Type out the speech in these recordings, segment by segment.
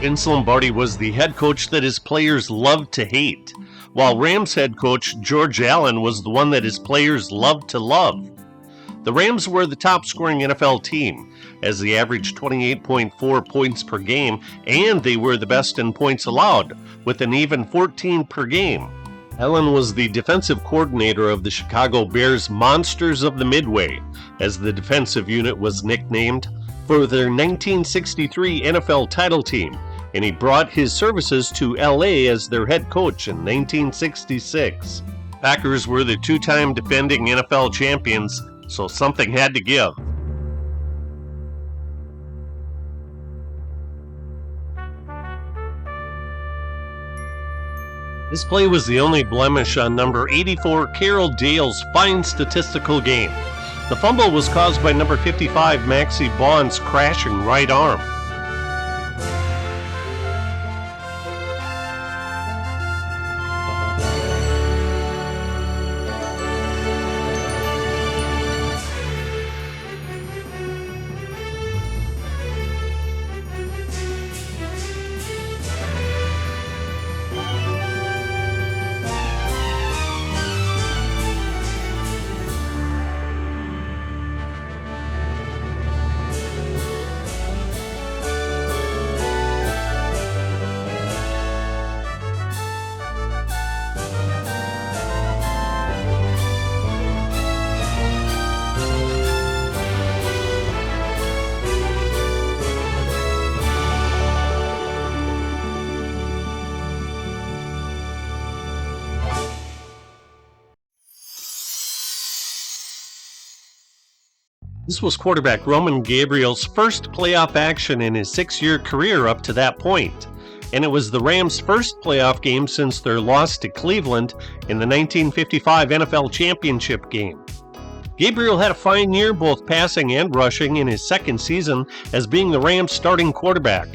Vince Lombardi was the head coach that his players loved to hate, while Rams head coach George Allen was the one that his players loved to love. The Rams were the top-scoring NFL team, as they averaged 28.4 points per game, and they were the best in points allowed, with an even 14 per game. Allen was the defensive coordinator of the Chicago Bears Monsters of the Midway, as the defensive unit was nicknamed, for their 1963 NFL title team, and he brought his services to LA as their head coach in 1966. Packers were the two-time defending NFL champions, so something had to give. This play was the only blemish on number 84 Carroll Dale's fine statistical game. The fumble was caused by number 55 Maxie Bond's crashing right arm. This was quarterback Roman Gabriel's first playoff action in his 6-year career up to that point, and it was the Rams' first playoff game since their loss to Cleveland in the 1955 NFL Championship game. Gabriel had a fine year both passing and rushing in his second season as being the Rams' starting quarterback.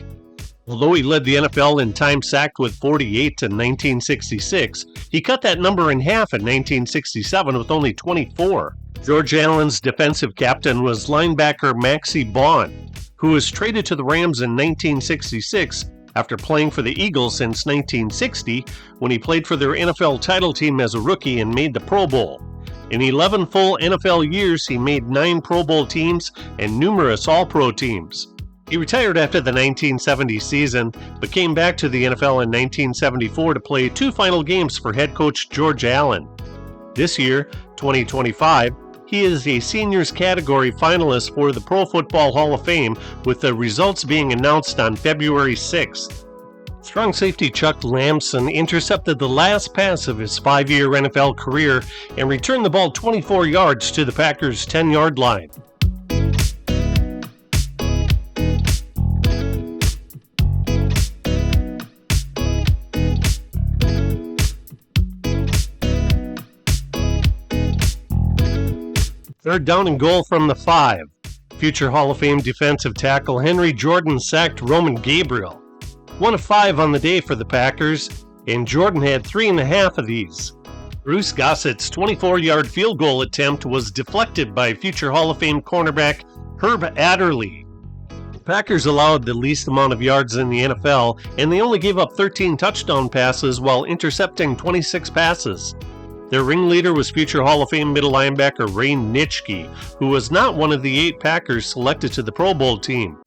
Although he led the NFL in time sacked with 48 in 1966, he cut that number in half in 1967 with only 24. George Allen's defensive captain was linebacker Maxie Bond, who was traded to the Rams in 1966 after playing for the Eagles since 1960, when he played for their NFL title team as a rookie and made the Pro Bowl. In 11 full NFL years, he made 9 Pro Bowl teams and numerous All-Pro teams. He retired after the 1970 season, but came back to the NFL in 1974 to play 2 final games for head coach George Allen. This year, 2025, he is a seniors category finalist for the Pro Football Hall of Fame, with the results being announced on February 6th. Strong safety Chuck Lamson intercepted the last pass of his 5-year NFL career and returned the ball 24 yards to the Packers' 10-yard line. Third down and goal from the 5. Future Hall of Fame defensive tackle Henry Jordan sacked Roman Gabriel. 1 of 5 on the day for the Packers, and Jordan had 3.5 of these. Bruce Gossett's 24-yard field goal attempt was deflected by future Hall of Fame cornerback Herb Adderley. The Packers allowed the least amount of yards in the NFL, and they only gave up 13 touchdown passes while intercepting 26 passes. Their ringleader was future Hall of Fame middle linebacker Ray Nitschke, who was not one of the 8 Packers selected to the Pro Bowl team.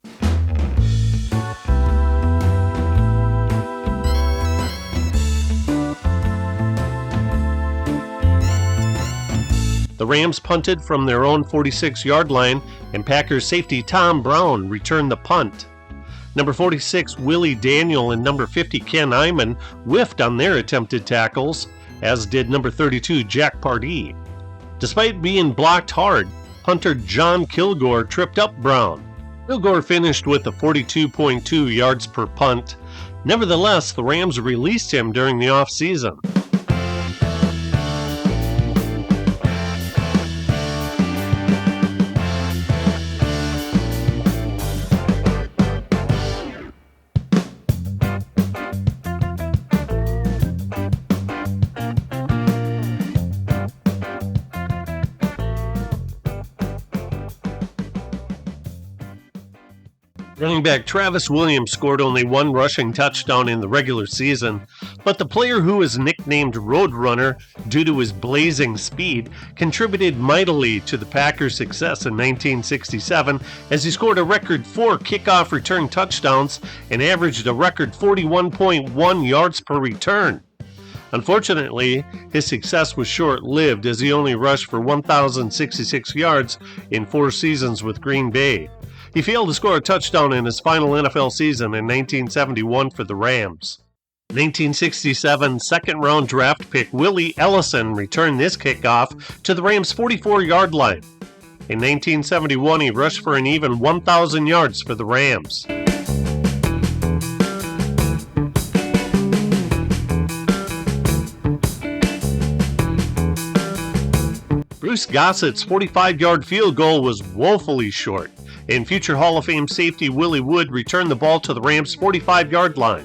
The Rams punted from their own 46-yard line, and Packers safety Tom Brown returned the punt. Number 46 Willie Daniel and number 50 Ken Iman whiffed on their attempted tackles, as did number 32 Jack Pardee. Despite being blocked hard, punter John Kilgore tripped up Brown. Kilgore finished with a 42.2 yards per punt. Nevertheless, the Rams released him during the offseason. Running back Travis Williams scored only one rushing touchdown in the regular season, but the player who is nicknamed Roadrunner due to his blazing speed contributed mightily to the Packers' success in 1967 as he scored a record 4 kickoff return touchdowns and averaged a record 41.1 yards per return. Unfortunately, his success was short-lived as he only rushed for 1,066 yards in 4 seasons with Green Bay. He failed to score a touchdown in his final NFL season in 1971 for the Rams. 1967 second-round draft pick Willie Ellison returned this kickoff to the Rams' 44-yard line. In 1971, he rushed for an even 1,000 yards for the Rams. Bruce Gossett's 45-yard field goal was woefully short, and future Hall of Fame safety Willie Wood returned the ball to the Rams' 45-yard line.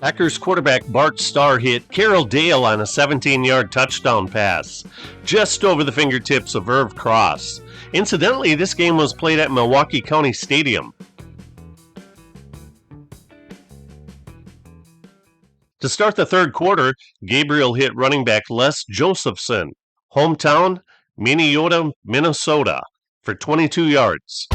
Packers quarterback Bart Starr hit Carroll Dale on a 17-yard touchdown pass, just over the fingertips of Irv Cross. Incidentally, this game was played at Milwaukee County Stadium. To start the third quarter, Gabriel hit running back Les Josephson, hometown Minneota, Minnesota, for 22 yards.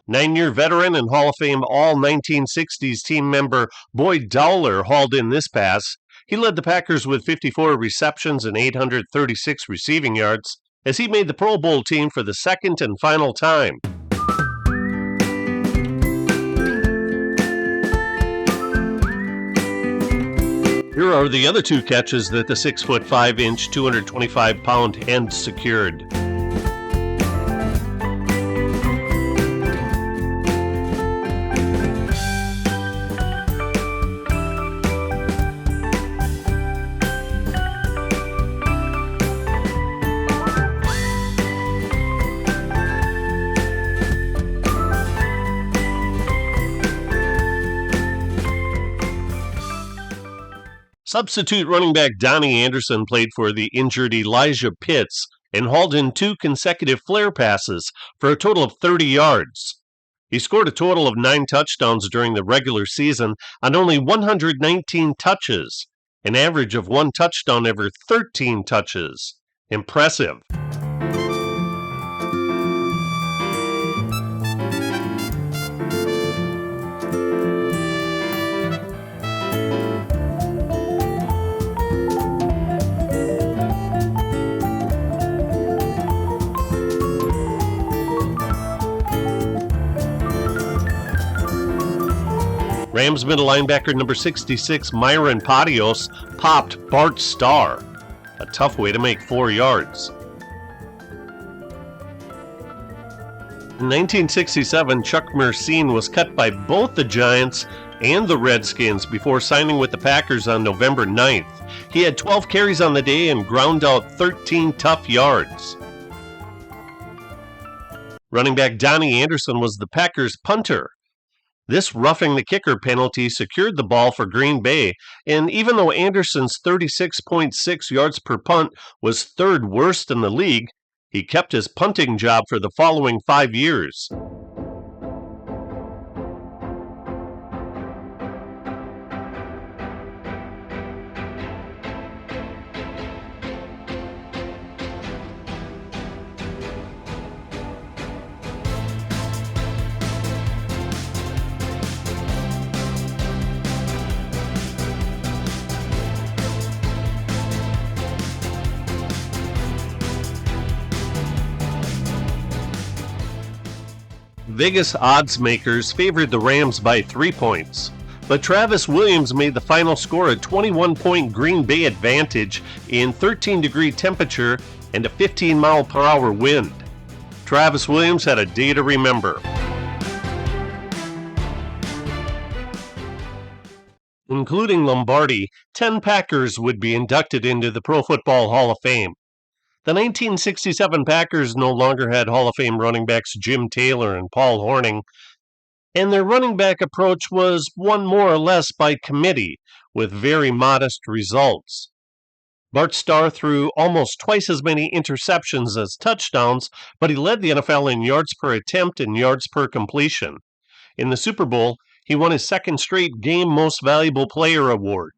Nine-year veteran and Hall of Fame All-1960s team member Boyd Dowler hauled in this pass. He led the Packers with 54 receptions and 836 receiving yards as he made the Pro Bowl team for the second and final time. Here are the other two catches that the 6'5", 225-pound end secured. Substitute running back Donnie Anderson played for the injured Elijah Pitts and hauled in 2 consecutive flare passes for a total of 30 yards. He scored a total of 9 touchdowns during the regular season on only 119 touches, an average of 1 touchdown every 13 touches. Impressive. Rams middle linebacker number 66, Myron Patios, popped Bart Starr. A tough way to make 4 yards. In 1967, Chuck Mersine was cut by both the Giants and the Redskins before signing with the Packers on November 9th. He had 12 carries on the day and ground out 13 tough yards. Running back Donnie Anderson was the Packers' punter. This roughing the kicker penalty secured the ball for Green Bay, and even though Anderson's 36.6 yards per punt was third worst in the league, he kept his punting job for the following 5 years. Vegas odds makers favored the Rams by 3 points, but Travis Williams made the final score a 21-point Green Bay advantage in 13-degree temperature and a 15-mile-per-hour wind. Travis Williams had a day to remember. Including Lombardi, 10 Packers would be inducted into the Pro Football Hall of Fame. The 1967 Packers no longer had Hall of Fame running backs Jim Taylor and Paul Hornung, and their running back approach was won more or less by committee, with very modest results. Bart Starr threw almost twice as many interceptions as touchdowns, but he led the NFL in yards per attempt and yards per completion. In the Super Bowl, he won his second straight Game Most Valuable Player award.